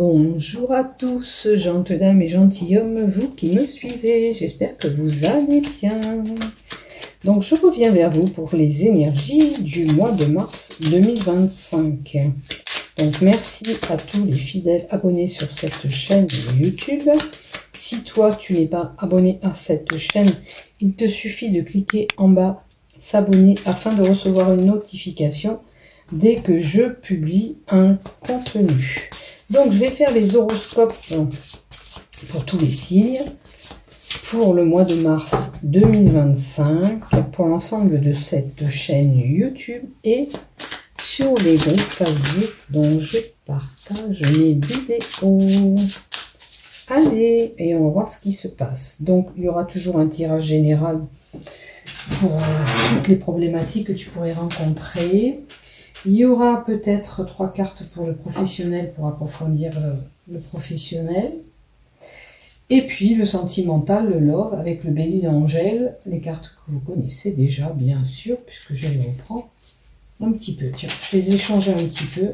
Bonjour à tous, gentes dames et gentilshommes, vous qui me suivez, j'espère que vous allez bien. Donc je reviens vers vous pour les énergies du mois de mars 2025. Donc merci à tous les fidèles abonnés sur cette chaîne YouTube. Si toi tu n'es pas abonné à cette chaîne, il te suffit de cliquer en bas s'abonner afin de recevoir une notification dès que je publie un contenu. Donc je vais faire les horoscopes pour tous les signes pour le mois de mars 2025 pour l'ensemble de cette chaîne YouTube et sur les groupes Facebook dont je partage mes vidéos. Allez, et on va voir ce qui se passe. Donc il y aura toujours un tirage général pour toutes les problématiques que tu pourrais rencontrer. Il y aura peut-être 3 cartes pour le professionnel pour approfondir le professionnel. Et puis le sentimental, le love avec le bélier d'Angèle, les cartes que vous connaissez déjà bien sûr, puisque je les reprends un petit peu. Tiens, je les ai changées un petit peu.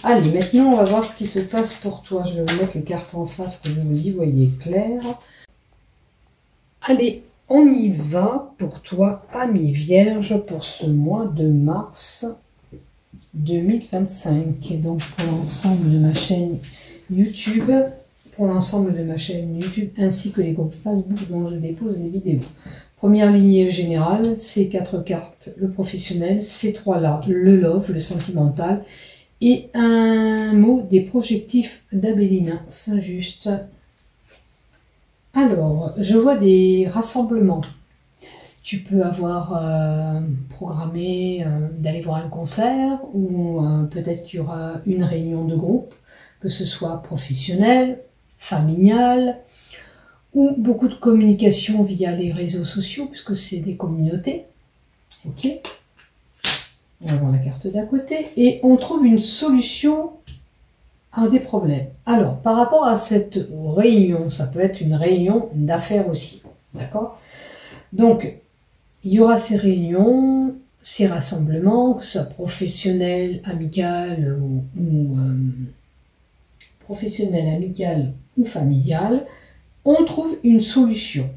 Allez, maintenant on va voir ce qui se passe pour toi. Je vais vous mettre les cartes en face que vous y voyez clair. Allez, on y va pour toi, ami Vierge, pour ce mois de mars 2025. Et donc pour l'ensemble de ma chaîne YouTube, ainsi que les groupes Facebook dont je dépose des vidéos. Première lignée générale, ces 4 cartes, le professionnel, ces 3 là, le love, le sentimental, et un mot des projectifs d'Abélina Saint-Just. Alors, je vois des rassemblements. Tu peux avoir programmé d'aller voir un concert ou peut-être qu'il y aura une réunion de groupe, que ce soit professionnel, familial ou beaucoup de communication via les réseaux sociaux puisque c'est des communautés. Ok. On va voir la carte d'à côté et on trouve une solution à des problèmes. Alors, par rapport à cette réunion, ça peut être une réunion d'affaires aussi. D'accord? Donc, il y aura ces réunions, ces rassemblements, que ce soit professionnel, amical ou familial. On trouve une solution,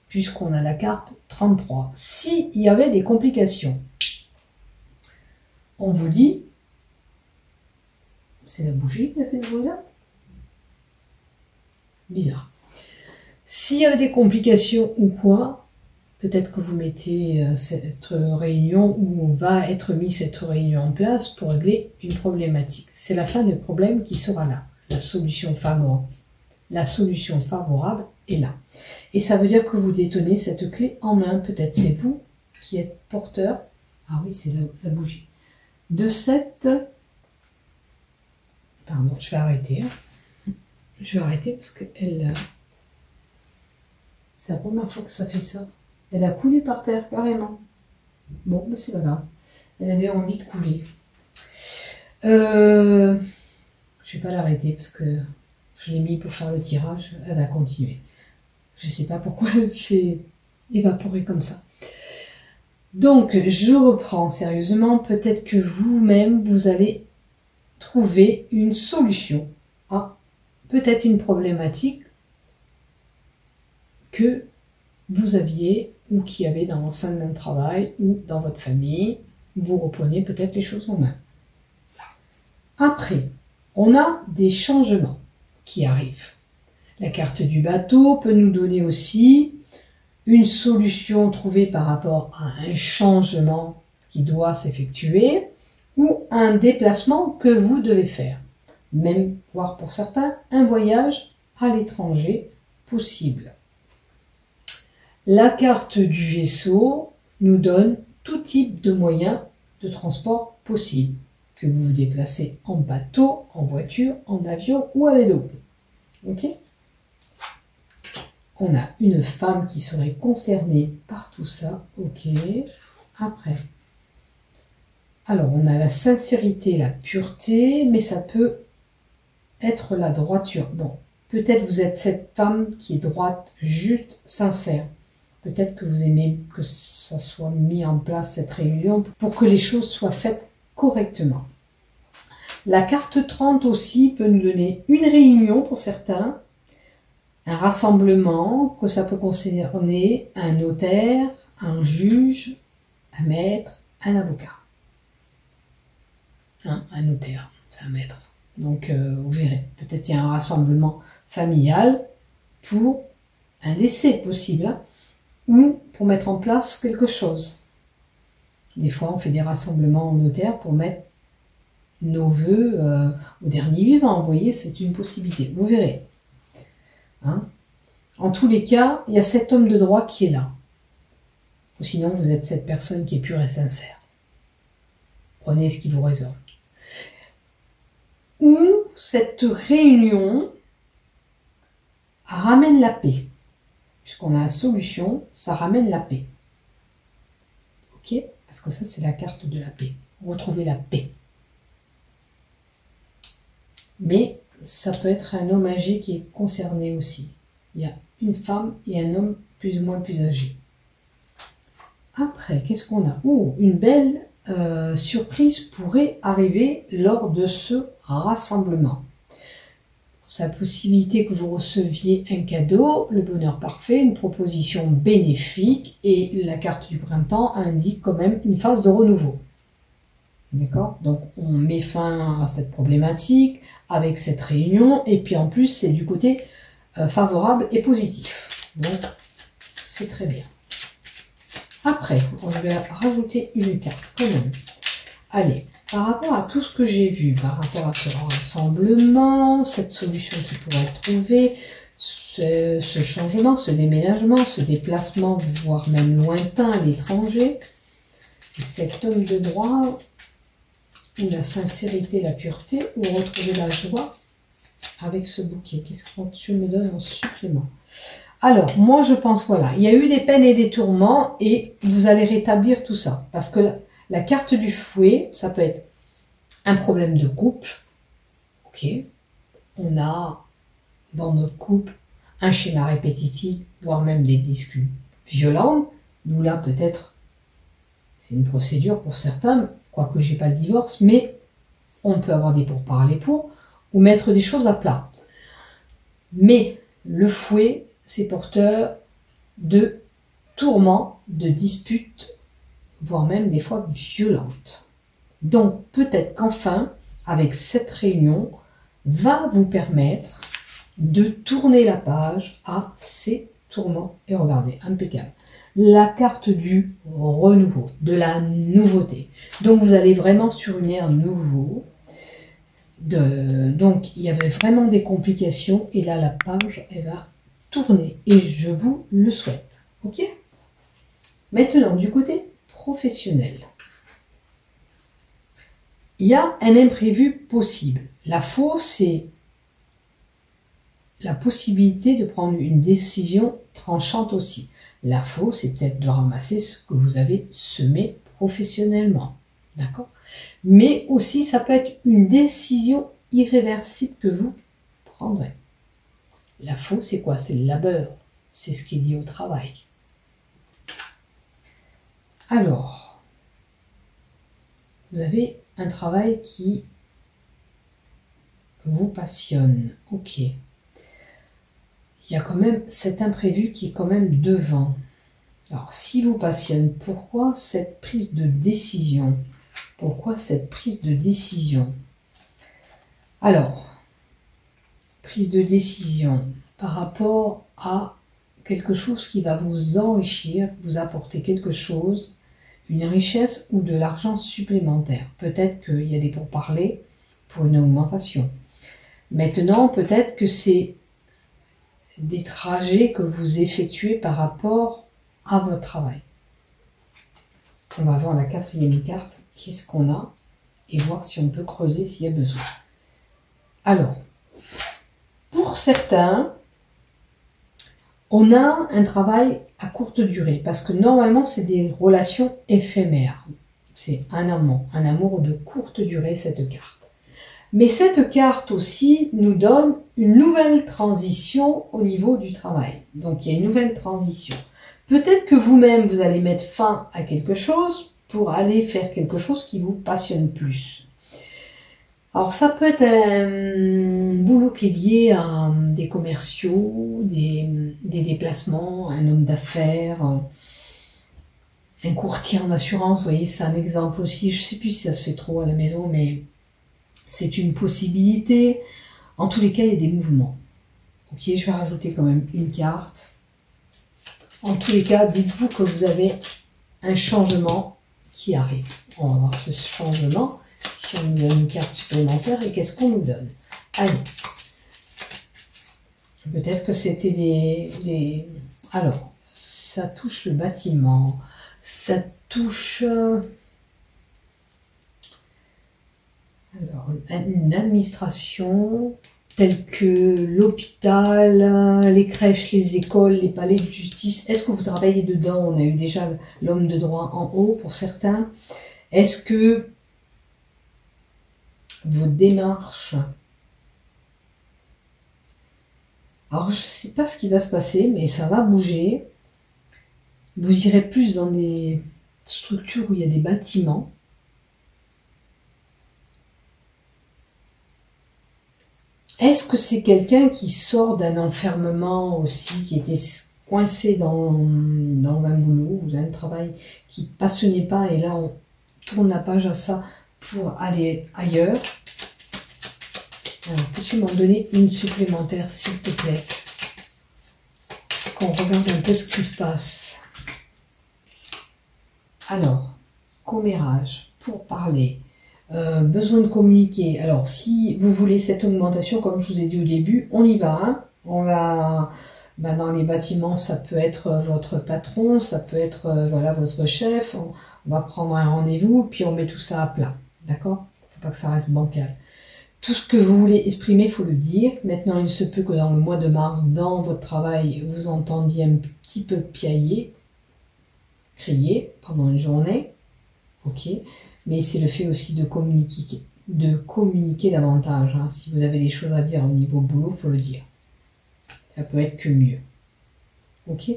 puisqu'on a la carte 33. S'il y avait des complications, on vous dit, c'est la bougie qui a fait ce bruit-là? Bizarre. S'il y avait des complications ou quoi, peut-être que vous mettez cette réunion ou va être mis cette réunion en place pour régler une problématique. C'est la fin du problème qui sera là. La solution favorable est là. Et ça veut dire que vous détenez cette clé en main. Peut-être c'est vous qui êtes porteur. Ah oui, c'est la bougie. De cette... Pardon, je vais arrêter. Je vais arrêter parce que c'est la première fois que ça fait ça. Elle a coulé par terre, carrément. Bon, mais c'est pas grave. Elle avait envie de couler. Je vais pas l'arrêter parce que je l'ai mis pour faire le tirage. Elle va continuer. Je sais pas pourquoi elle s'est évaporée comme ça. Donc, je reprends sérieusement. Peut-être que vous-même, vous allez trouver une solution à peut-être une problématique que vous aviez ou qui avait dans l'enceinte d'un travail ou dans votre famille. Vous reprenez peut-être les choses en main. Après, on a des changements qui arrivent. La carte du bateau peut nous donner aussi une solution trouvée par rapport à un changement qui doit s'effectuer ou un déplacement que vous devez faire. Même, voire pour certains, un voyage à l'étranger possible. La carte du vaisseau nous donne tout type de moyens de transport possible, que vous vous déplacez en bateau, en voiture, en avion ou à vélo. Ok? On a une femme qui serait concernée par tout ça. Ok. Après. Alors, on a la sincérité, la pureté, mais ça peut être la droiture. Bon, peut-être vous êtes cette femme qui est droite, juste, sincère. Peut-être que vous aimez que ça soit mis en place, cette réunion, pour que les choses soient faites correctement. La carte 30 aussi peut nous donner une réunion pour certains, un rassemblement, que ça peut concerner un notaire, un juge, un maître, un avocat. Hein, un notaire, c'est un maître. Donc vous verrez, peut-être il y a un rassemblement familial pour un décès possible, hein, ou pour mettre en place quelque chose. Des fois on fait des rassemblements au notaire pour mettre nos vœux au dernier vivant. Vous voyez, c'est une possibilité. Vous verrez. Hein, en tous les cas, il y a cet homme de droit qui est là. Ou sinon, vous êtes cette personne qui est pure et sincère. Prenez ce qui vous résonne. Ou cette réunion ramène la paix. Puisqu'on a la solution, ça ramène la paix. Ok? Parce que ça, c'est la carte de la paix. Retrouver la paix. Mais ça peut être un homme âgé qui est concerné aussi. Il y a une femme et un homme plus ou moins plus âgé. Après, qu'est-ce qu'on a? Oh, une belle surprise pourrait arriver lors de ce rassemblement. C'est la possibilité que vous receviez un cadeau, le bonheur parfait, une proposition bénéfique, et la carte du printemps indique quand même une phase de renouveau. D'accord? Donc on met fin à cette problématique avec cette réunion, et puis en plus c'est du côté favorable et positif. Donc c'est très bien. Après, on va rajouter une carte quand même. Allez, par rapport à tout ce que j'ai vu, par rapport à ce rassemblement, cette solution qui pourrait être trouvée, ce changement, ce déménagement, ce déplacement, voire même lointain à l'étranger, cet homme de droit, ou la sincérité, la pureté, ou retrouver la joie avec ce bouquet. Qu'est-ce que tu me donnes en supplément? Alors, moi je pense, voilà, il y a eu des peines et des tourments, et vous allez rétablir tout ça. Parce que la carte du fouet, ça peut être un problème de couple. Ok, on a dans notre couple un schéma répétitif, voire même des disputes violentes. Nous là, peut-être, c'est une procédure pour certains, quoique j'ai pas le divorce, mais on peut avoir des pourparlers pour, ou mettre des choses à plat. Mais le fouet, c'est porteur de tourments, de disputes, voire même des fois violentes. Donc peut-être qu'enfin, avec cette réunion, va vous permettre de tourner la page à ces tourments. Et regardez, impeccable. La carte du renouveau, de la nouveauté. Donc vous allez vraiment sur une ère nouveau. Donc il y avait vraiment des complications, et là la page, elle va tourner, et je vous le souhaite. Ok? Maintenant, du côté professionnel, il y a un imprévu possible. La faux, c'est la possibilité de prendre une décision tranchante aussi. La faux, c'est peut-être de ramasser ce que vous avez semé professionnellement. D'accord? Mais aussi, ça peut être une décision irréversible que vous prendrez. La faux, c'est quoi? C'est le labeur. C'est ce qui est lié au travail. Alors, vous avez un travail qui vous passionne. Ok. Il y a quand même cet imprévu qui est quand même devant. Alors, si vous passionne, pourquoi cette prise de décision? Pourquoi cette prise de décision? Alors, prise de décision par rapport à quelque chose qui va vous enrichir, vous apporter quelque chose, une richesse ou de l'argent supplémentaire. Peut-être qu'il y a des pourparlers pour une augmentation. Maintenant, peut-être que c'est des trajets que vous effectuez par rapport à votre travail. On va voir la quatrième carte, qu'est-ce qu'on a, et voir si on peut creuser s'il y a besoin. Alors, pour certains, on a un travail à courte durée, parce que normalement, c'est des relations éphémères. C'est un amour de courte durée, cette carte. Mais cette carte aussi nous donne une nouvelle transition au niveau du travail. Donc, il y a une nouvelle transition. Peut-être que vous-même, vous allez mettre fin à quelque chose pour aller faire quelque chose qui vous passionne plus. Alors ça peut être un boulot qui est lié à des commerciaux, des déplacements, un homme d'affaires, un courtier en assurance, vous voyez, c'est un exemple aussi. Je ne sais plus si ça se fait trop à la maison, mais c'est une possibilité. En tous les cas, il y a des mouvements. Ok, je vais rajouter quand même une carte. En tous les cas, dites-vous que vous avez un changement qui arrive. On va voir ce changement. Si on nous donne une carte supplémentaire, et qu'est-ce qu'on nous donne? Allez. Peut-être que c'était des... Alors, ça touche le bâtiment. Ça touche... Alors, une administration telle que l'hôpital, les crèches, les écoles, les palais de justice. Est-ce que vous travaillez dedans? On a eu déjà l'homme de droit en haut pour certains. Est-ce que vos démarches... Alors, je ne sais pas ce qui va se passer, mais ça va bouger. Vous irez plus dans des structures où il y a des bâtiments. Est-ce que c'est quelqu'un qui sort d'un enfermement aussi, qui était coincé dans un boulot ou un travail qui ne passionnait pas, et là on tourne la page à ça pour aller ailleurs? Alors, peux-tu m'en donner une supplémentaire, s'il te plaît? Qu'on regarde un peu ce qui se passe. Alors, commérage, pour parler, besoin de communiquer. Alors, si vous voulez cette augmentation, comme je vous ai dit au début, on y va. Hein. On va dans les bâtiments, ça peut être votre patron, ça peut être voilà, votre chef. On va prendre un rendez-vous, puis on met tout ça à plat. D'accord? Il ne faut pas que ça reste bancal. Tout ce que vous voulez exprimer, il faut le dire. Maintenant, il se peut que dans le mois de mars, dans votre travail, vous entendiez un petit peu piailler, crier pendant une journée. Ok, mais c'est le fait aussi de communiquer davantage. Hein. Si vous avez des choses à dire au niveau boulot, il faut le dire. Ça peut être que mieux. Ok,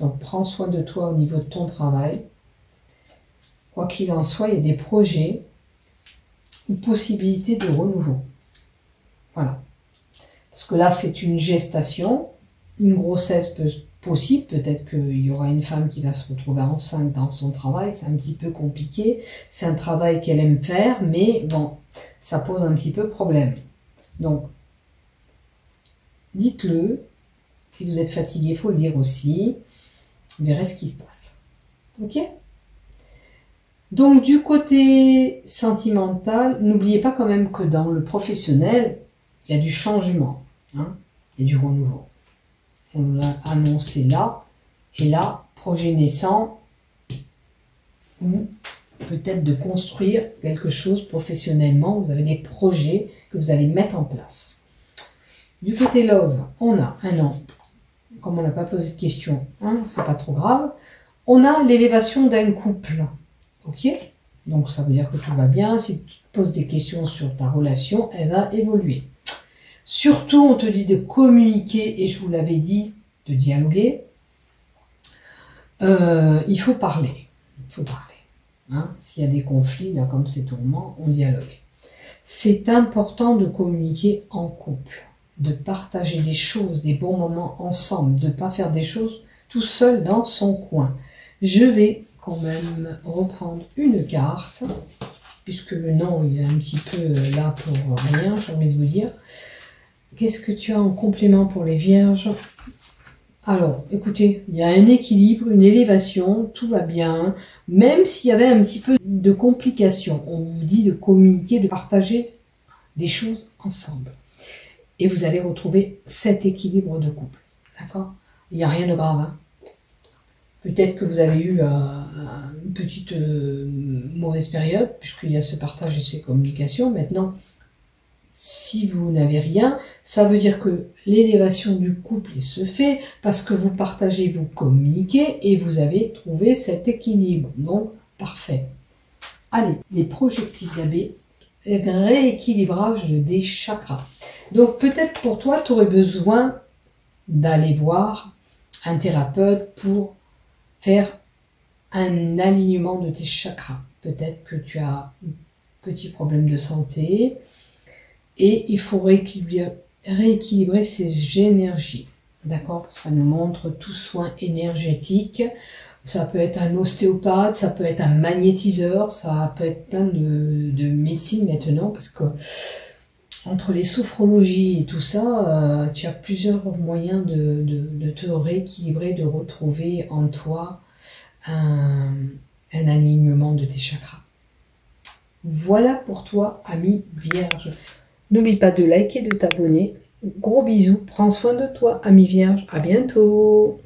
donc prends soin de toi au niveau de ton travail. Quoi qu'il en soit, il y a des projets ou possibilités de renouveau. Voilà. Parce que là, c'est une gestation, une grossesse possible. Peut-être qu'il y aura une femme qui va se retrouver enceinte dans son travail. C'est un petit peu compliqué. C'est un travail qu'elle aime faire, mais bon, ça pose un petit peu problème. Donc, dites-le. Si vous êtes fatigué, il faut le dire aussi. Vous verrez ce qui se passe. Ok ? Donc, du côté sentimental, n'oubliez pas quand même que dans le professionnel, il y a du changement, hein, il y a du renouveau. On l'a annoncé là, et là, projet naissant, ou peut-être de construire quelque chose professionnellement. Vous avez des projets que vous allez mettre en place. Du côté love, on a un an. Comme on n'a pas posé de questions, hein, c'est pas trop grave. On a l'élévation d'un couple. Ok, donc ça veut dire que tout va bien. Si tu te poses des questions sur ta relation, elle va évoluer. Surtout, on te dit de communiquer, et je vous l'avais dit, de dialoguer. Il faut parler. Il faut parler. Hein. S'il y a des conflits, là, comme ces tourments, on dialogue. C'est important de communiquer en couple, de partager des choses, des bons moments ensemble, de ne pas faire des choses tout seul dans son coin. Je vais quand même reprendre une carte, puisque le nom il est un petit peu là pour rien, j'ai envie de vous dire. Qu'est-ce que tu as en complément pour les vierges? Alors, écoutez, il y a un équilibre, une élévation, tout va bien, même s'il y avait un petit peu de complications. On vous dit de communiquer, de partager des choses ensemble. Et vous allez retrouver cet équilibre de couple. D'accord? Il n'y a rien de grave, hein. Peut-être que vous avez eu une petite mauvaise période, puisqu'il y a ce partage et ces communications. Maintenant, si vous n'avez rien, ça veut dire que l'élévation du couple se fait parce que vous partagez, vous communiquez et vous avez trouvé cet équilibre. Donc, parfait. Allez, les projectiles d'Abbé, rééquilibrage des chakras. Donc, peut-être pour toi, tu aurais besoin d'aller voir un thérapeute pour faire un alignement de tes chakras. Peut-être que tu as petits problèmes de santé. Et il faut rééquilibrer ses énergies. D'accord? Ça nous montre tout soin énergétique. Ça peut être un ostéopathe, ça peut être un magnétiseur, ça peut être plein de médecines maintenant, parce que entre les sophrologies et tout ça, tu as plusieurs moyens de te rééquilibrer, de retrouver en toi un alignement de tes chakras. Voilà pour toi, ami Vierge. N'oublie pas de liker et de t'abonner. Gros bisous, prends soin de toi, ami Vierge. À bientôt.